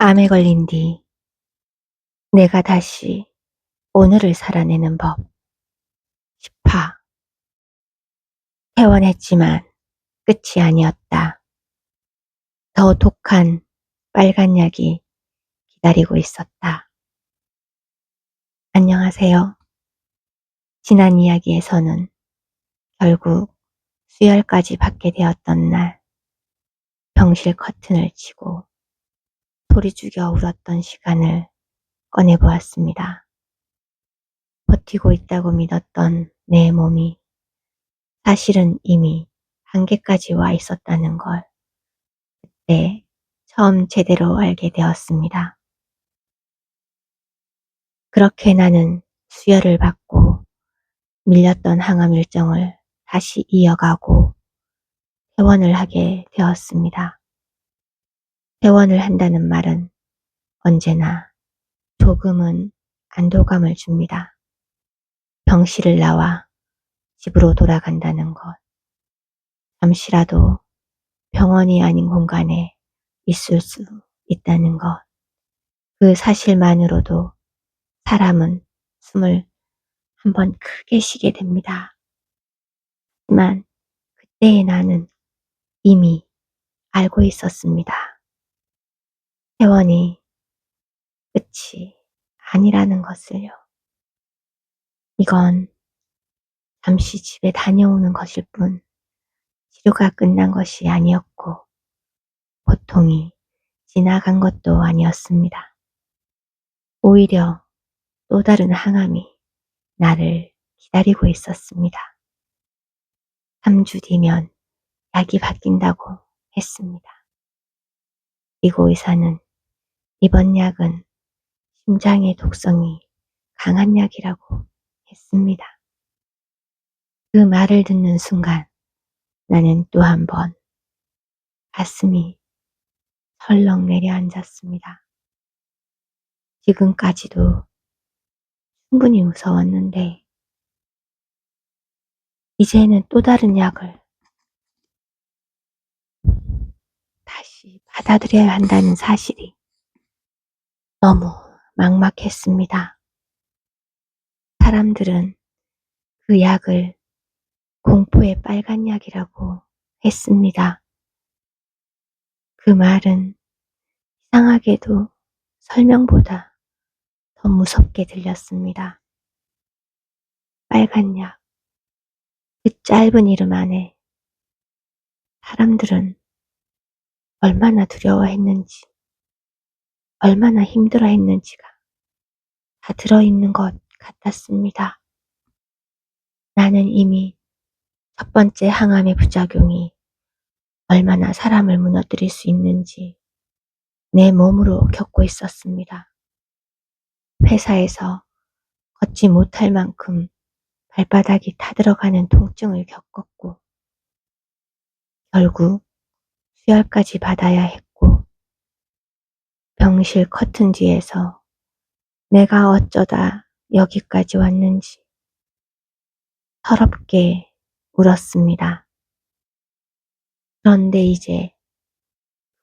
암에 걸린 뒤 내가 다시 오늘을 살아내는 법. 10화. 퇴원했지만 끝이 아니었다. 더 독한 빨간 약이 기다리고 있었다. 안녕하세요. 지난 이야기에서는 결국 수혈까지 받게 되었던 날, 병실 커튼을 치고 소리 죽여 울었던 시간을 꺼내보았습니다. 버티고 있다고 믿었던 내 몸이 사실은 이미 한계까지 와 있었다는 걸 그때 처음 제대로 알게 되었습니다. 그렇게 나는 수혈을 받고 밀렸던 항암 일정을 다시 이어가고 퇴원을 하게 되었습니다. 퇴원을 한다는 말은 언제나 조금은 안도감을 줍니다. 병실을 나와 집으로 돌아간다는 것, 잠시라도 병원이 아닌 공간에 있을 수 있다는 것, 그 사실만으로도 사람은 숨을 한번 크게 쉬게 됩니다. 하지만 그때의 나는 이미 알고 있었습니다. 퇴원이 끝이 아니라는 것을요. 이건 잠시 집에 다녀오는 것일 뿐 치료가 끝난 것이 아니었고 고통이 지나간 것도 아니었습니다. 오히려 또 다른 항암이 나를 기다리고 있었습니다. 3주 뒤면 약이 바뀐다고 했습니다. 그리고 의사는 이번 약은 심장의 독성이 강한 약이라고 했습니다. 그 말을 듣는 순간 나는 또 한 번 가슴이 설렁 내려앉았습니다. 지금까지도 충분히 무서웠는데 이제는 또 다른 약을 다시 받아들여야 한다는 사실이 너무 막막했습니다. 사람들은 그 약을 공포의 빨간 약이라고 했습니다. 그 말은 이상하게도 설명보다 더 무섭게 들렸습니다. 빨간 약, 그 짧은 이름 안에 사람들은 얼마나 두려워했는지, 얼마나 힘들어했는지가 다 들어있는 것 같았습니다. 나는 이미 첫 번째 항암의 부작용이 얼마나 사람을 무너뜨릴 수 있는지 내 몸으로 겪고 있었습니다. 회사에서 걷지 못할 만큼 발바닥이 타들어가는 통증을 겪었고 결국 수혈까지 받아야 했고 병실 커튼 뒤에서 내가 어쩌다 여기까지 왔는지 서럽게 울었습니다. 그런데 이제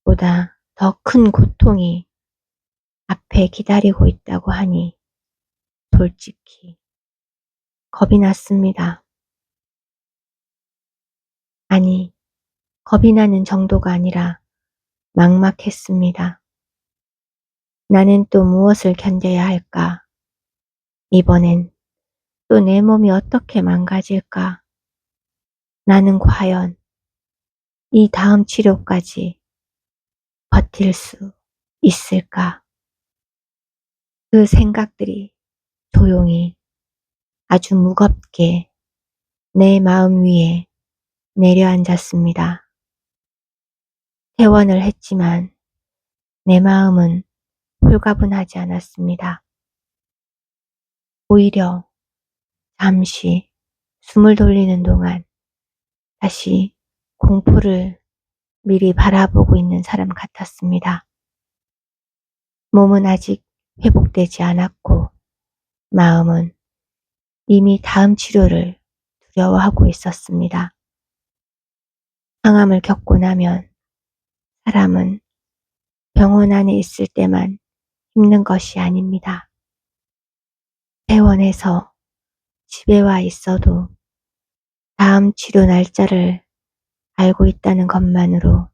보다 더 큰 고통이 앞에 기다리고 있다고 하니 솔직히 겁이 났습니다. 아니, 겁이 나는 정도가 아니라 막막했습니다. 나는 또 무엇을 견뎌야 할까? 이번엔 또 내 몸이 어떻게 망가질까? 나는 과연 이 다음 치료까지 버틸 수 있을까? 그 생각들이 조용히 아주 무겁게 내 마음 위에 내려앉았습니다. 퇴원을 했지만 내 마음은 홀가분하지 않았습니다. 오히려 잠시 숨을 돌리는 동안 다시 공포를 미리 바라보고 있는 사람 같았습니다. 몸은 아직 회복되지 않았고 마음은 이미 다음 치료를 두려워하고 있었습니다. 항암을 겪고 나면 사람은 병원 안에 있을 때만 힘든 것이 아닙니다. 퇴원해서 집에 와 있어도 다음 치료 날짜를 알고 있다는 것만으로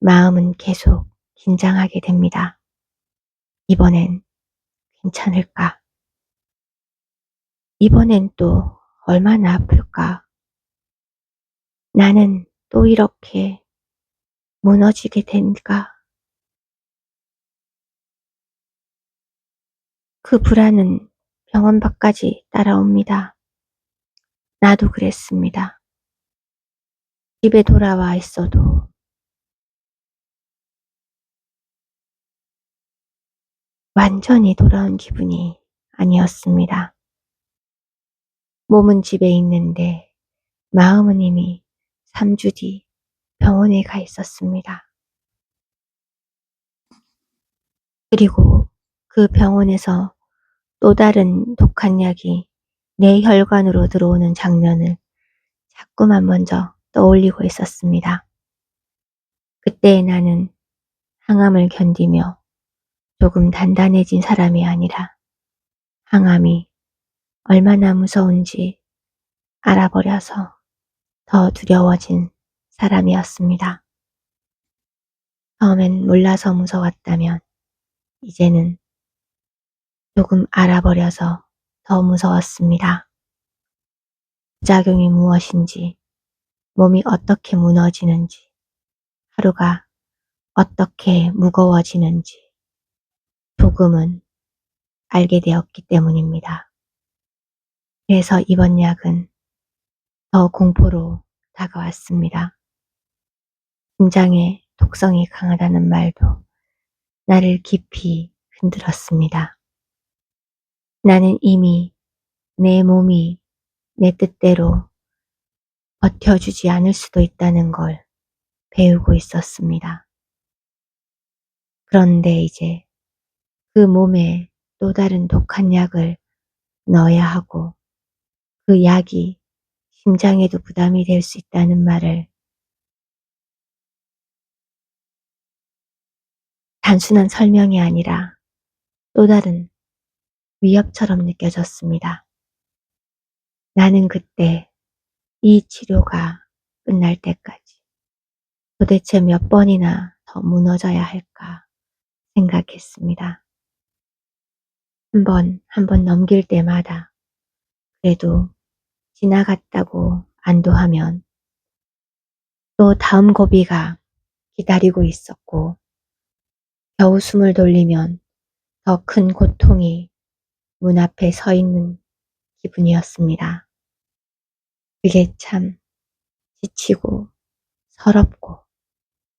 마음은 계속 긴장하게 됩니다. 이번엔 괜찮을까? 이번엔 또 얼마나 아플까? 나는 또 이렇게 무너지게 된가? 그 불안은 병원 밖까지 따라옵니다. 나도 그랬습니다. 집에 돌아와 있어도 완전히 돌아온 기분이 아니었습니다. 몸은 집에 있는데 마음은 이미 3주 뒤 병원에 가 있었습니다. 그리고 그 병원에서 또 다른 독한 약이 내 혈관으로 들어오는 장면을 자꾸만 먼저 떠올리고 있었습니다. 그때 나는 항암을 견디며 조금 단단해진 사람이 아니라 항암이 얼마나 무서운지 알아버려서 더 두려워진 사람이었습니다. 처음엔 몰라서 무서웠다면 이제는 조금 알아버려서 더 무서웠습니다. 부작용이 무엇인지, 몸이 어떻게 무너지는지, 하루가 어떻게 무거워지는지 조금은 알게 되었기 때문입니다. 그래서 이번 약은 더 공포로 다가왔습니다. 심장에 독성이 강하다는 말도 나를 깊이 흔들었습니다. 나는 이미 내 몸이 내 뜻대로 버텨주지 않을 수도 있다는 걸 배우고 있었습니다. 그런데 이제 그 몸에 또 다른 독한 약을 넣어야 하고 그 약이 심장에도 부담이 될 수 있다는 말을 단순한 설명이 아니라 또 다른 위협처럼 느껴졌습니다. 나는 그때 이 치료가 끝날 때까지 도대체 몇 번이나 더 무너져야 할까 생각했습니다. 한 번 넘길 때마다 그래도 지나갔다고 안도하면 또 다음 고비가 기다리고 있었고 겨우 숨을 돌리면 더 큰 고통이 문 앞에 서 있는 기분이었습니다. 그게 참 지치고 서럽고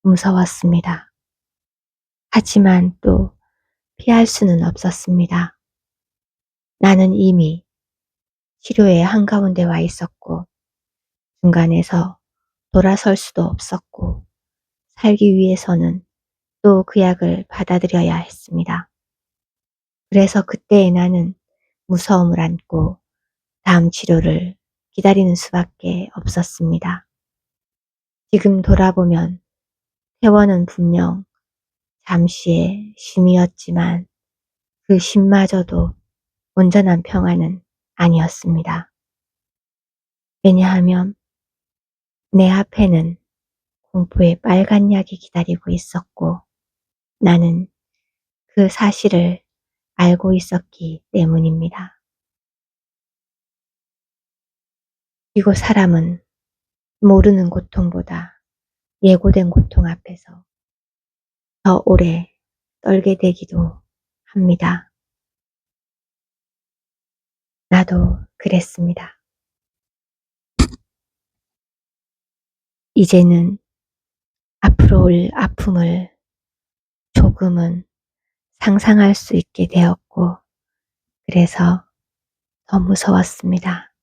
무서웠습니다. 하지만 또 피할 수는 없었습니다. 나는 이미 치료의 한가운데 와 있었고 중간에서 돌아설 수도 없었고 살기 위해서는 또 그 약을 받아들여야 했습니다. 그래서 그때의 나는 무서움을 안고 다음 치료를 기다리는 수밖에 없었습니다. 지금 돌아보면 퇴원은 분명 잠시의 쉼이었지만 그 쉼마저도 온전한 평화는 아니었습니다. 왜냐하면 내 앞에는 공포의 빨간 약이 기다리고 있었고 나는 그 사실을 알고 있었기 때문입니다. 그리고 사람은 모르는 고통보다 예고된 고통 앞에서 더 오래 떨게 되기도 합니다. 나도 그랬습니다. 이제는 앞으로 올 아픔을 조금은 상상할 수 있게 되었고 그래서 더 무서웠습니다.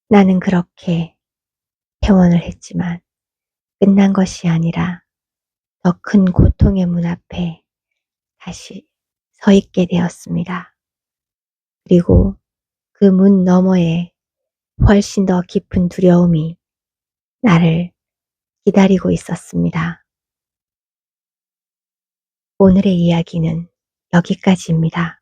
나는 그렇게 퇴원을 했지만 끝난 것이 아니라 더 큰 고통의 문 앞에 다시 서 있게 되었습니다. 그리고 그 문 너머에 훨씬 더 깊은 두려움이 나를 기다리고 있었습니다. 오늘의 이야기는 여기까지입니다.